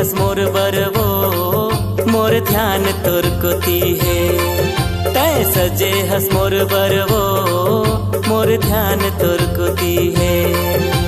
हस मोर बरवो मोर ध्यान तोर कोती है। तय सजे हस मोर बरवो मोर ध्यान तोर कोती है।